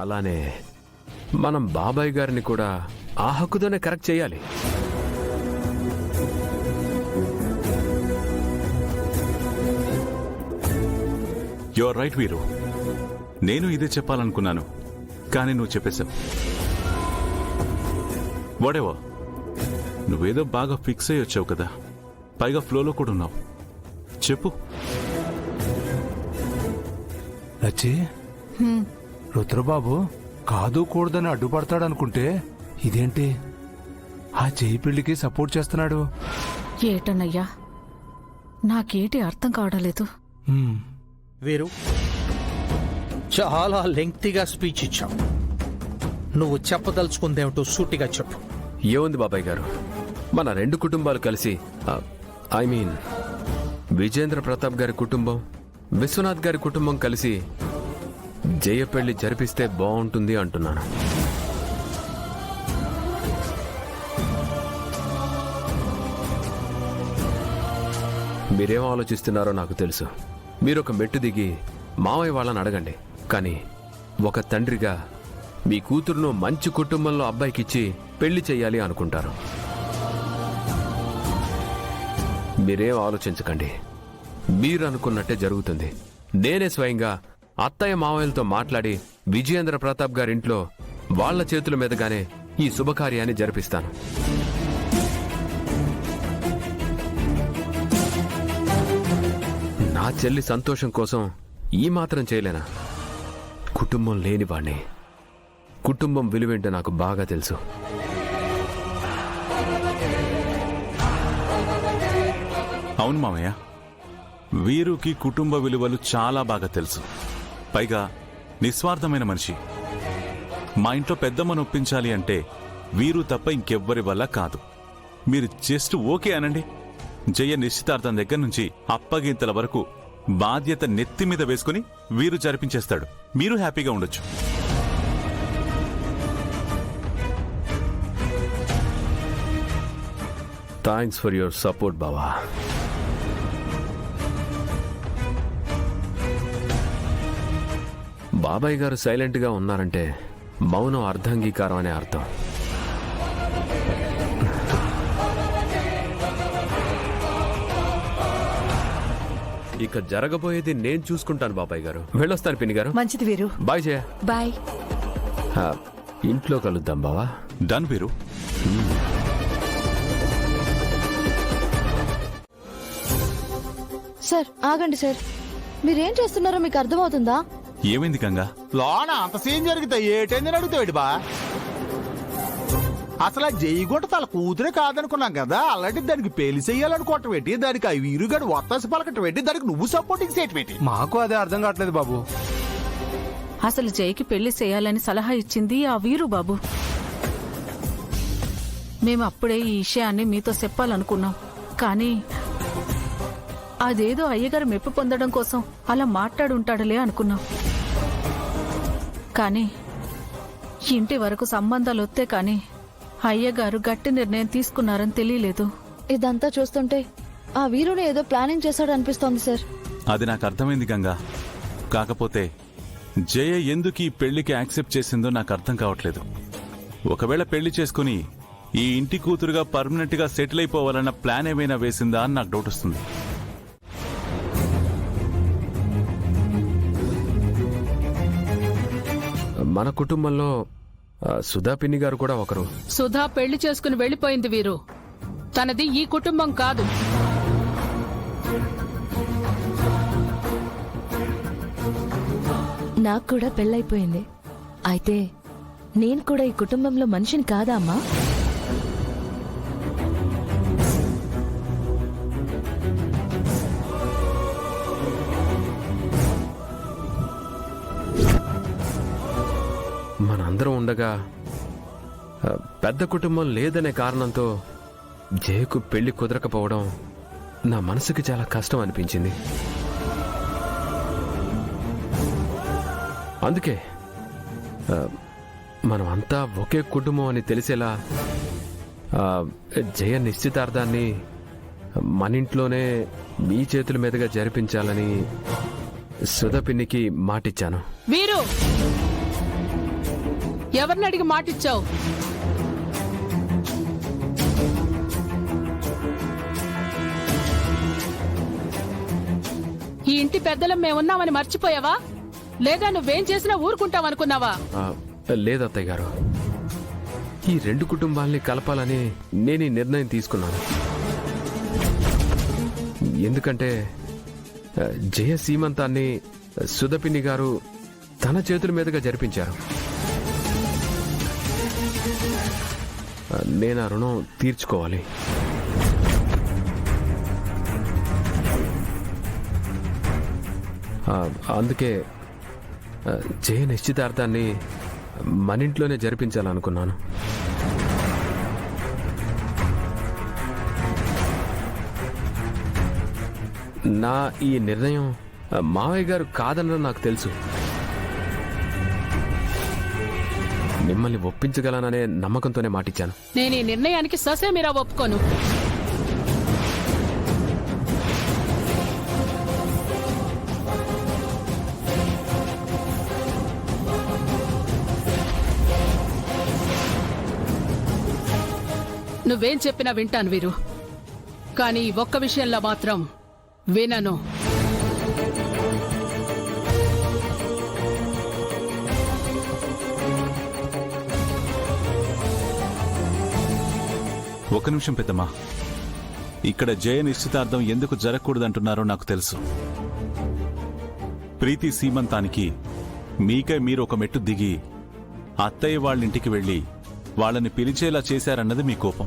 అలానే మనం బాబాయ్ గారిని కూడా ఆ హక్కుతోనే కరెక్ట్ చేయాలి. యు ఆర్ రైట్ వీరు. నేను ఇదే చెప్పాలనుకున్నాను, కానీ నువ్వు చెప్పేశావు. వాడేవో నువ్వేదో బాగా ఫిక్స్ అయ్యి వచ్చావు కదా, పైగా ఫ్లోలో కూడా ఉన్నావు. చెప్పు. లచ్చి, రుద్రబాబు కాదు కూడదని అడ్డుపడతాడనుకుంటే ఇదేంటి ఆ చెయ్యి పెళ్లికి సపోర్ట్ చేస్తున్నాడు? ఏటన్నయ్యా, నాకేటి అర్థం కావడం లేదు. వీరు చాలా లెంగ్తీగా స్పీచ్ ఇచ్చావు. నువ్వు చెప్పదలుచుకుందేమిటో సూటిగా చెప్పు. ఏముంది బాబాయ్ గారు, మన రెండు కుటుంబాలు కలిసి ఐ మీన్ విజేంద్ర ప్రతాప్ గారి కుటుంబం, విశ్వనాథ్ గారి కుటుంబం కలిసి జయ పెళ్లి జరిపిస్తే బాగుంటుంది అంటున్నాను. మీరేం ఆలోచిస్తున్నారో నాకు తెలుసు. మీరొక మెట్టు దిగి మావయ్య వాళ్ళని అడగండి. కానీ ఒక తండ్రిగా మీ కూతురును మంచి కుటుంబంలో అబ్బాయికిచ్చి పెళ్లి చెయ్యాలి అనుకుంటారు. మీరేం ఆలోచించకండి, మీరు అనుకున్నట్టే జరుగుతుంది. నేనే స్వయంగా అత్తయ్య మావయ్యలతో మాట్లాడి విజయేంద్ర ప్రతాప్ గారింట్లో వాళ్ల చేతుల మీదుగానే ఈ శుభకార్యాన్ని జరిపిస్తాను. నా చెల్లి సంతోషం కోసం ఈ మాత్రం చేయలేనా? కుటుంబం లేనివాణ్ణి. కుటుంబం విలువేంటో నాకు బాగా తెలుసు. అవును మామయ్య, వీరుకి కుటుంబ విలువలు చాలా బాగా తెలుసు. పైగా నిస్వార్థమైన మనిషి. మా ఇంట్లో పెద్దమ్మను ఒప్పించాలి అంటే వీరు తప్ప ఇంకెవ్వరి వల్ల కాదు. మీరు జస్ట్ ఓకే అనండి. జయ నిశ్చితార్థం దగ్గర నుంచి అప్పగింతల వరకు బాధ్యత నెత్తి మీద వేసుకుని వీరు జరిపించేస్తాడు. మీరు హ్యాపీగా ఉండొచ్చు. థ్యాంక్స్ ఫర్ యువర్ సపోర్ట్ బావా. బాబాయ్ గారు సైలెంట్గా ఉన్నారంటే మౌనం అర్ధాంగీకారం అనే అర్థం. ఇక జరగబోయేది నేను చూసుకుంటాను బాబాయ్ గారు. వెళ్ళొస్తాను పిన్ని గారు. మంచిది వీరు. బాయ్ జయ. బాయ్. ఇంట్లో కలుద్దాం బావా. డన్ వీరు. సార్ ఆగండి సార్, మీరేం చేస్తున్నారో మీకు అర్థమవుతుందా? ఏమైంది గంగా? లోన అంత సీన్ జరిగితే ఏటైందని అడుగుతాడు బా. అసలు ఆ జైగొట్ట తల కూతురే కాదనుకున్నాం కదా, అలాంటి దానికి పెళ్లి చెయ్యాలనుకోవటం ఏంటి, దానికి ఆ వీరుగాడు వత్తాసి పలకటం ఏంటి, దానికి నువ్వు సపోర్టింగ్ చేయటం ఏంటి? మాకు అదే అర్థం కావట్లేదు బాబు. అసలు జైకి పెళ్లి చేయాలని సలహా ఇచ్చింది ఆ వీరు బాబు. మేము అప్పుడే ఈ విషయాన్ని మీతో చెప్పాలనుకున్నాం. కానీ అదేదో అయ్యగారు మెప్పు పొందడం కోసం అలా మాట్లాడుంటాడులే అనుకున్నాం. కానీ ఇంటి వరకు సంబంధాలు వస్తే కానీ అయ్యగారు గట్టి నిర్ణయం తీసుకున్నారని తెలియలేదు. ఇదంతా చూస్తుంటే ఆ వీరుని ఏదో ప్లానింగ్ చేశాడు అనిపిస్తోంది సార్. అది నాకు అర్థమైంది గంగా. కాకపోతే జయ ఎందుకు ఈ పెళ్లికి యాక్సెప్ట్ చేసిందో నాకు అర్థం కావట్లేదు. ఒకవేళ పెళ్లి చేసుకుని ఈ ఇంటి కూతురుగా పర్మనెంట్ గా సెటిల్ అయిపోవాలన్న ప్లాన్ ఏమైనా వేసిందా అని నాకు డౌట్ వస్తుంది. మన కుటుంబంలో సుధా పిన్ని గారు కూడా ఒకరు. సుధా పెళ్లి చేసుకుని వెళ్లిపోయింది వీరు. తనది ఈ కుటుంబం కాదు. నాకు కూడా పెళ్ళైపోయింది. అయితే నేను కూడా ఈ కుటుంబంలో మనిషిని కాదా అమ్మా? మనందరం ఉండగా పెద్ద కుటుంబం లేదనే కారణంతో జయకు పెళ్లి కుదరకపోవడం నా మనసుకి చాలా కష్టం అనిపించింది. అందుకే మనం అంతా ఒకే కుటుంబం అని తెలిసేలా జయ నిశ్చితార్థాన్ని మన ఇంట్లోనే మీ చేతుల మీదుగా జరిపించాలని సుధా పిన్నికి మాటిచ్చాను. వీరు ఎవరిని అడిగి మాటిచ్చావు? ఈ ఇంటి పెద్దలం మేమున్నామని మర్చిపోయావా? లేదా నువ్వేం చేసినా ఊరుకుంటావనుకున్నావా? లేదు అత్తయ్య గారు, ఈ రెండు కుటుంబాల్ని కలపాలని నేను ఈ నిర్ణయం తీసుకున్నాను. ఎందుకంటే జయ సీమంతాన్ని సుధపిన్ని గారు తన చేతుల మీదుగా జరిపించారు. నేను ఆ రుణం తీర్చుకోవాలి. అందుకే జయ నిశ్చితార్థాన్ని మన ఇంట్లోనే జరిపించాలనుకున్నాను. నా ఈ నిర్ణయం మావయ్య గారు కాదనడం నాకు తెలుసు. మిమ్మల్ని ఒప్పించగలననే నమ్మకంతోనే మాటిచ్చాను. నేను ఈ నిర్ణయానికి ససేమిరా ఒప్పుకోను. నువ్వేం చెప్పినా వింటాను వీరు, కానీ ఈ ఒక్క విషయంలో మాత్రం వినను. ఒక నిమిషం పెద్దమ్మా, ఇక్కడ జయ నిశ్చితార్థం ఎందుకు జరగకూడదంటున్నారో నాకు తెలుసు. ప్రీతి సీమంతానికి మీకై మీరు ఒక మెట్టు దిగి అత్తయ్య వాళ్ళింటికి వెళ్లి వాళ్ళని పిలిచేలా చేశారన్నది మీ కోపం.